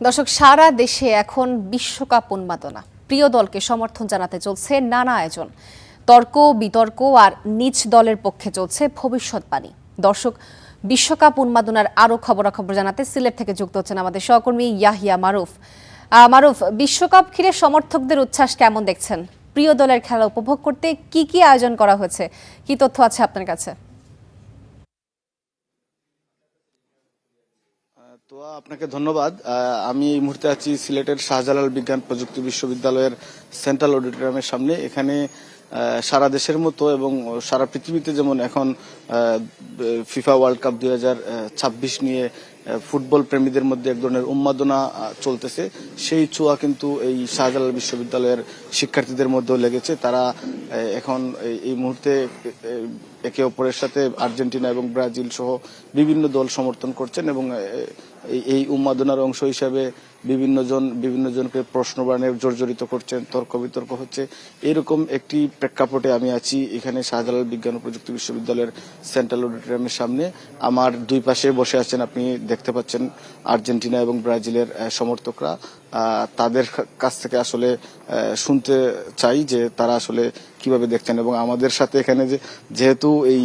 দর্শক, সারা দেশে এখন বিশ্বকাপ উন্মাদনা। প্রিয় দলকে সমর্থন জানাতে চলছে নানা আয়োজন, তর্ক বিতর্ক আর নিজ দলের পক্ষে চলছে ভবিষ্যৎবাণী। দর্শক, বিশ্বকাপ উন্মাদনার আরো খবরাখবর জানাতে সিলেট থেকে যুক্ত হচ্ছেন আমাদের সহকর্মী ইয়াহিয়া মারুফ। মারুফ, বিশ্বকাপ ঘিরে সমর্থকদের উচ্ছ্বাস কেমন দেখছেন? প্রিয় দলের খেলা উপভোগ করতে কি কি আয়োজন করা হয়েছে, কি তথ্য আছে আপনার কাছে? তো আপনাকে ধন্যবাদ। আমি এই মুহূর্তে আছি সিলেটের শাহজালাল বিজ্ঞান প্রযুক্তি বিশ্ববিদ্যালয়ের সেন্ট্রাল অডিটোরিয়ামের সামনে। এখানে সারা দেশের মতো এবং সারা পৃথিবীতে যেমন এখন ফিফা ওয়ার্ল্ড কাপ 2026 নিয়ে ফুটবল প্রেমীদের মধ্যে এক ধরনের উন্মাদনা চলতেছে, সেই ছোঁয়া কিন্তু এই শাহজালাল বিশ্ববিদ্যালয়ের শিক্ষার্থীদের মধ্যেও লেগেছে। তারা এখন এই মুহূর্তে একে অপরের সাথে আর্জেন্টিনা এবং ব্রাজিল সহ বিভিন্ন দল সমর্থন করছেন এবং এই উন্মাদনার অংশ হিসাবে বিভিন্ন জনকে প্রশ্নবাণে জর্জরিত করছেন, তর্ক বিতর্ক হচ্ছে। এরকম একটি প্রেক্ষাপটে আমি আছি এখানে শাহজালাল বিজ্ঞান ও প্রযুক্তি বিশ্ববিদ্যালয়ের সেন্ট্রাল অডিটোরিয়ামের সামনে। আমার দুই পাশে বসে আছেন, আপনি দেখতে পাচ্ছেন, আর্জেন্টিনা এবং ব্রাজিলের সমর্থকরা। তাদের কাছ থেকে আসলে শুনতে চাই যে তারা আসলে কিভাবে দেখছেন। এবং আমাদের সাথে এখানে যেহেতু এই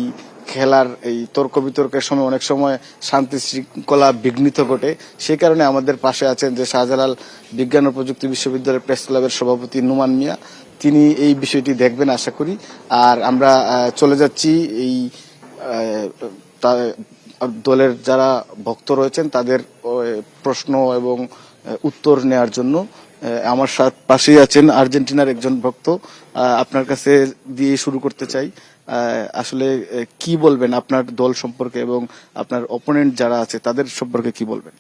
খেলার এই তর্ক বিতর্কের সময় অনেক সময় শান্তি শৃঙ্খলা বিঘ্নিত ঘটে, সেই কারণে আমাদের পাশে আছেন যে শাহজালাল বিজ্ঞান ও প্রযুক্তি বিশ্ববিদ্যালয়ের প্রেস ক্লাবের সভাপতি নুমান মিয়া। তিনি এই বিষয়টি দেখবেন আশা করি। আর আমরা চলে যাচ্ছি এই দলের যারা ভক্ত রয়েছেন তাদের প্রশ্ন এবং উত্তর নেয়ার জন্য। আমার পাশেই আছেন আর্জেন্টিনার একজন ভক্ত। আপনার কাছে দিয়ে শুরু করতে চাই, আসলে কি বলবেন আপনার দল সম্পর্কে এবং আপনার অপোনেন্ট যারা আছে তাদের সম্পর্কে কি বলবেন?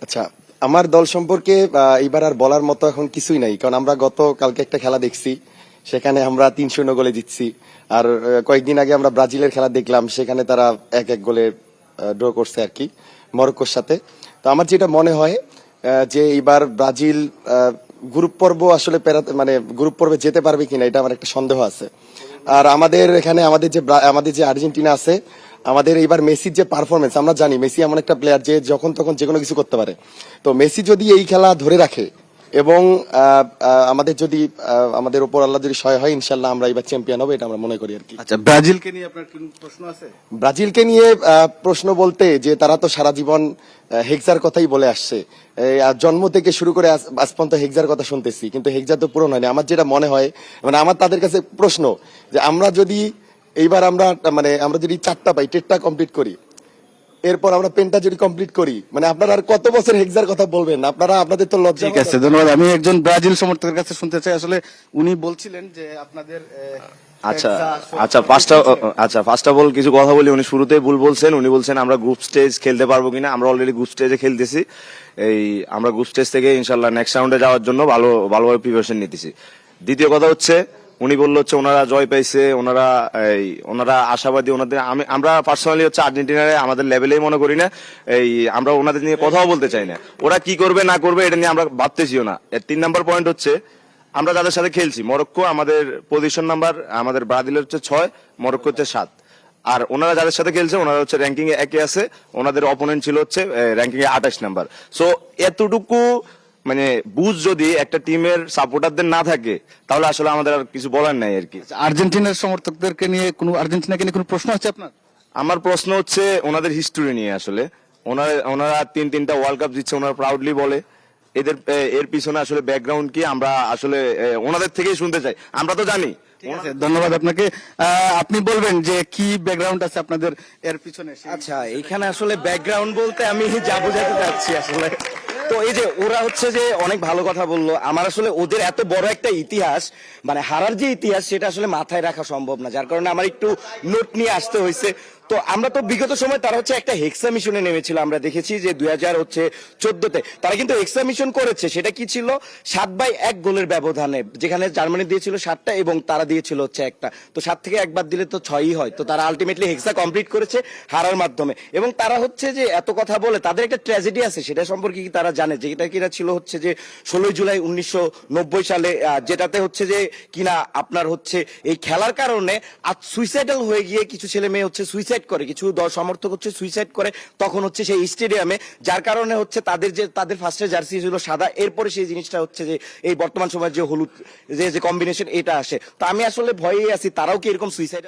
আচ্ছা, আমার দল সম্পর্কে এবার আর বলার মতো এখন কিছুই নাই, কারণ আমরা কালকে একটা খেলা দেখছি, সেখানে আমরা 3-0 গোলে জিতছি। আর কয়েকদিন আগে আমরা ব্রাজিলের খেলা দেখলাম, সেখানে তারা 1-1 গোলে ড্র করছে আর কি মরক্কোর সাথে। তো আমার যেটা মনে হয় যে এবার ব্রাজিল গ্রুপ পর্ব আসলে গ্রুপ পর্বে যেতে পারবে কিনা, এটা আমার একটা সন্দেহ আছে। আর আমাদের এখানে আমাদের যে আর্জেন্টিনা আছে, আমাদের এইবার মেসির যে পারফরমেন্স, আমরা জানি মেসি এমন একটা প্লেয়ার যে যখন তখন যে কোনো কিছু করতে পারে। তো মেসি যদি এই খেলা ধরে রাখে এবং আমাদের উপর আল্লাহ যদি সহায় হয়, ইনশাল্লাহ আমরা এবার চ্যাম্পিয়ন হবে, এটা আমরা মনে করি আর কি। আচ্ছা, ব্রাজিলকে নিয়ে আপনার কোনো প্রশ্ন আছে? ব্রাজিলকে নিয়ে প্রশ্ন বলতে যে তারা তো সারা জীবন হেক্সার কথাই বলে আসছে, আর জন্ম থেকে শুরু করে আজ পর্যন্ত হেক্সার কথা শুনতেছি, কিন্তু হেক্সার তো পূরণ হয়নি। আমার যেটা মনে হয়, আমার তাদের কাছে প্রশ্ন যে আমরা যদি এইবার আমরা যদি 4টা পাই, টেটটা কমপ্লিট করি, এরপর আমরা পেনটা যদি কমপ্লিট করি, আপনারা আর কত বছর হেক্সার কথা বলবেন? আপনাদের তো লজ্জা। ঠিক আছে, ধন্যবাদ। আমি একজন ব্রাজিল সমর্থকের কাছে শুনতে চাই, আসলে উনি বলছিলেন যে আপনাদের ফার্স্ট অফ অল কিছু কথা বলি। উনি শুরুতেই ভুল বলছেন। উনি বলছেন আমরা গ্রুপ স্টেজ খেলতে পারবো কিনা। আমরা অলরেডি গ্রুপ স্টেজে খেলতেছি। আমরা গ্রুপ স্টেজ থেকে ইনশাল্লাহ নেক্সট রাউন্ডে যাওয়ার জন্য ভালোভাবে প্রিপারেশন নিতেছি। দ্বিতীয় কথা হচ্ছে, উনি বললো হচ্ছে ওনারা জয় পাইছে, ওনারা আশাবাদী। আমরা পার্সোনালি হচ্ছে আর্জেন্টিনারে আমাদের লেভেলেই মনে করি না। আমরা ওনাদের নিয়ে কথাও বলতে চাই না। ওরা কি করবে না করবে এটা নিয়ে আমরা ভাবতেছিও না। 3 নাম্বার পয়েন্ট হচ্ছে, আমরা যাদের সাথে খেলছি, মরক্কো আমাদের পজিশন নাম্বার, আমাদের ব্রাজিলের হচ্ছে 6, মরক্কো হচ্ছে 7। আর ওনারা যাদের সাথে খেলছে ওনারা হচ্ছে র্যাঙ্কিং এ 1 আছে, ওনাদের অপোনেন্ট ছিল হচ্ছে র্যাঙ্কিং এ 28 নাম্বার। সো এতটুকু বুঝ যদি একটা টিমের সাপোর্টারদের না থাকে, তাহলে আসলে আমাদের আর কিছু বলার নাই আর কি। আর্জেন্টিনার সমর্থকদেরকে নিয়ে আর্জেন্টিনাকে নিয়ে কোনো প্রশ্ন আছে আপনার? আমার প্রশ্ন হচ্ছে ওনাদের হিস্টোরি নিয়ে। আসলে ওনারা 3টা ওয়ার্ল্ড কাপ জিতছে, ওনারা প্রাউডলি বলে। এর পিছনে আসলে ব্যাকগ্রাউন্ড কি, আমরা আসলে ওনাদের থেকেই শুনতে চাই। আমরা তো জানি। ঠিক আছে, ধন্যবাদ আপনাকে। আপনি বলবেন যে কি ব্যাকগ্রাউন্ড আছে আপনাদের এর পিছনে? আচ্ছা, এখানে আসলে ব্যাকগ্রাউন্ড বলতে আমি যা বোঝাতে চাচ্ছি আসলে, তো এই যে ওরা হচ্ছে যে অনেক ভালো কথা বললো। আমার আসলে ওদের এত বড় একটা ইতিহাস, হারার যে ইতিহাস, সেটা আসলে মাথায় রাখা সম্ভব না, যার কারণে আমার একটু নোট নিয়ে আসতে হয়েছে। তো আমরা তো বিগত সময় তারা হচ্ছে একটা হেক্সা মিশনে নেমেছিল। আমরা দেখেছি যে 2014-তে তারা কিন্তু হেক্সা মিশন করেছে। সেটা কি ছিল? 7/1 গোলের ব্যবধানে, যেখানে জার্মানি দিয়েছিল 7টা এবং তারা দিয়েছিল হচ্ছে 1টা। তো 7 থেকে 1 বাদ দিলে তো 6ই হয়। তো তারা আলটিমেটলি হেক্সা কমপ্লিট করেছে হারার মাধ্যমে। এবং তারা হচ্ছে যে এত কথা বলে, তাদের একটা ট্র্যাজেডি আছে, সেটা সম্পর্কে কি তারা জানে? যেটা কিনা ছিল হচ্ছে যে 16 জুলাই 1990 সালে, যেটাতে হচ্ছে যে কিনা আপনার হচ্ছে এই খেলার কারণে সুইসাইডাল হয়ে গিয়ে কিছু ছেলে মেয়ে হচ্ছে সুইসাইড সুইসাইড করে, কিছু দল সমর্থক হচ্ছে সুইসাইড করে তখন হচ্ছে সেই স্টেডিয়ামে, যার কারণে হচ্ছে তাদের ফার্স্টে জার্সি ছিল সাদা, এরপরে সেই জিনিসটা হচ্ছে যে এই বর্তমান সময়ের যে হলুদ যে কম্বিনেশন এটা আসে। তো আমি আসলে ভয়েই আছি তারাও কি এরকম সুইসাইড